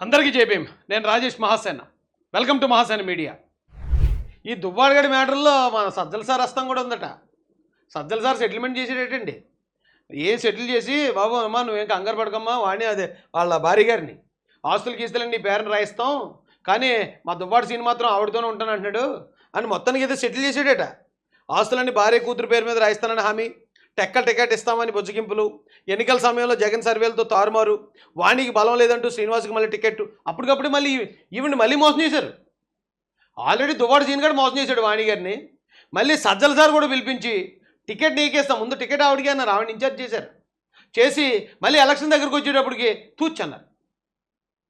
అందరికీ జేబీఎం. నేను Rajesh Mahasena. Welcome to Mahasena media. ఈ దువ్వాడగడి మ్యాటర్లో మన సజ్జల సార్ హస్తం కూడా ఉందట. సజ్జల సార్ సెటిల్మెంట్ చేసేటండి. ఏం సెటిల్ చేసి, బాబు అమ్మా నువ్వేం కంగారు పడకమ్మా, వాడిని అదే వాళ్ళ భార్య గారిని ఆస్తులు గీస్తులని నీ పేరుని రాయిస్తాం, కానీ మా దువ్వాడు సీన్ మాత్రం ఆవిడతోనే ఉంటాను అంటున్నాడు అని మొత్తానికి ఏదో సెటిల్ చేసాడట. ఆస్తులన్నీ భార్య కూతురు పేరు మీద రాయిస్తానని హామీ, టికెట్ ఇస్తామని బుజ్జగింపులు, ఎన్నికల సమయంలో జగన్ సర్వేలతో తారుమారు, వాణికి బలం లేదంటూ శ్రీనివాస్కి మళ్ళీ టికెట్, అప్పటికప్పుడు మళ్ళీ ఈవిని మళ్ళీ మోసం చేశారు. ఆల్రెడీ దువ్వాడు సీన్ గారు మోసం చేశాడు వాణి గారిని. మళ్ళీ సజ్జల సార్ కూడా పిలిపించి టికెట్ నీకేస్తాం, ముందు టికెట్ ఆవిడికి అన్నారు, ఆవిడ ఇన్ఛార్జ్ చేశారు. చేసి మళ్ళీ ఎలక్షన్ దగ్గరికి వచ్చేటప్పటికి తూచన్నారు.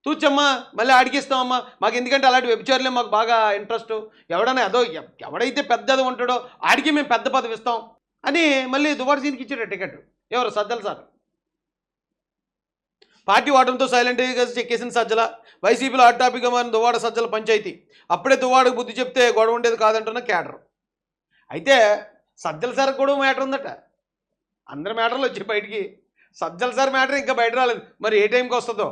తూచమ్మా మళ్ళీ ఆడికిస్తామమ్మా, మాకు ఎందుకంటే అలాంటి వ్యభిచారులే మాకు బాగా ఇంట్రెస్ట్, ఎవడైనా అదో ఎవడైతే పెద్దది ఉంటాడో ఆడికి మేము పెద్ద పదవి ఇస్తాం అని మళ్ళీ దువ్వాడు సీన్కి ఇచ్చాడు టికెట్. ఎవరు? సజ్జల సార్. పార్టీ ఓటమితో సైలెంట్గా చెక్కేసిన సజ్జల, వైసీపీలో హాట్ టాపిక్గా మారిన దువ్వాడ సజ్జల పంచాయతీ. అప్పుడే దువ్వాడకు బుద్ధి చెప్తే గొడవ ఉండేది కాదంటున్న క్యాడర్. అయితే సజ్జల సార్ కూడా మ్యాటర్ ఉందట. అందరి మ్యాటర్లు వచ్చి బయటికి, సజ్జల సార్ మ్యాటర్ ఇంకా బయట రాలేదు. మరి ఏ టైంకి వస్తుందో.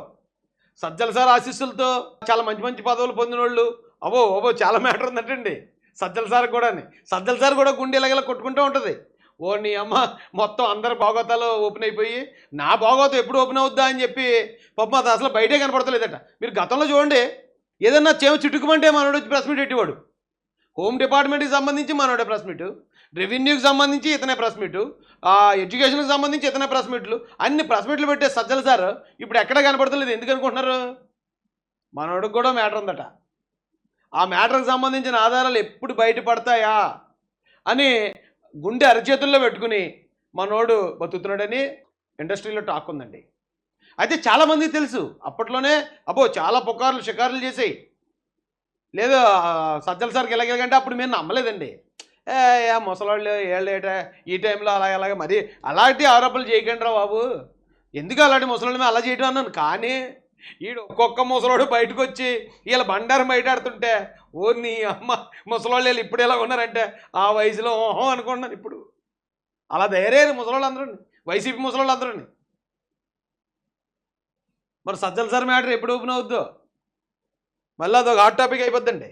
సజ్జల సార్ ఆశీస్సులతో చాలా మంచి మంచి పదవులు పొందిన వాళ్ళు అవో చాలా మ్యాటర్ ఉందటండి సజ్జల సార్ కూడా. సజ్జల సార్ కూడా గుండె ఇలాగలా కొట్టుకుంటూ ఉంటుంది. ఓ నీ అమ్మ, మొత్తం అందరి భాగవతాలు ఓపెన్ అయిపోయి నా భాగవతం ఎప్పుడు ఓపెన్ అవుద్దా అని చెప్పి పాపం అది అసలు బయటే కనపడతలేదట. మీరు గతంలో చూడండి, ఏదన్నా చేమ చిట్టుకుమంటే మనోడు వచ్చి ప్రెస్ మీట్ పెట్టేవాడు. హోమ్ డిపార్ట్మెంట్కి సంబంధించి మనోడే ప్రెస్ మీటు, రెవెన్యూకి సంబంధించి ఇతనే ప్రెస్ మీటు, ఎడ్యుకేషన్కి సంబంధించి ఇతనే ప్రెస్ మీట్లు, అన్ని ప్రెస్ మీట్లు పెట్టే సజ్జల సార్ ఇప్పుడు ఎక్కడ కనపడతలేదు. ఎందుకు అనుకుంటున్నారు? మనోడికి కూడా మ్యాటర్ ఉందట. ఆ మ్యాటర్కి సంబంధించిన ఆధారాలు ఎప్పుడు బయటపడతాయా అని గుండె అరచేతుల్లో పెట్టుకుని మనోడు బతుకుతున్నాడని ఇండస్ట్రీలో టాక్ ఉందండి. అయితే చాలామందికి తెలుసు, అప్పట్లోనే చాలా పుకార్లు షికారులు చేసాయి. లేదు సజ్జల సార్కి ఎలాగెలాగంటే అప్పుడు మేము నమ్మలేదండి. ముసలాళ్ళు ఏళ్ళేట ఈ టైంలో అలాగే మరి అలాంటి ఆరోపణలు చేయకండి రా బాబు, ఎందుకు అలాంటి ముసలాళ్ళు మేము అలా చేయడం అన్నాను. కానీ ఈడు ఒక్కొక్క ముసలోడు బయటకు వచ్చి వీళ్ళ బండారం బయటాడుతుంటే ఓ నీ అమ్మ, ముసలోళ్ళు వీళ్ళు ఇప్పుడు ఎలా ఉన్నారంటే ఆ వయసులో ఓహో అనుకుంటున్నాను. ఇప్పుడు అలా ధైర్యం ముసలోళ్ళు అందరూ, వైసీపీ ముసలోళ్ళు అందరూ. మరి సజ్జల సార్ మ్యాటర్ ఎప్పుడు ఓపెన్ అవుద్దో, మళ్ళీ అదొక హాట్ టాపిక్ అయిపోద్దండి.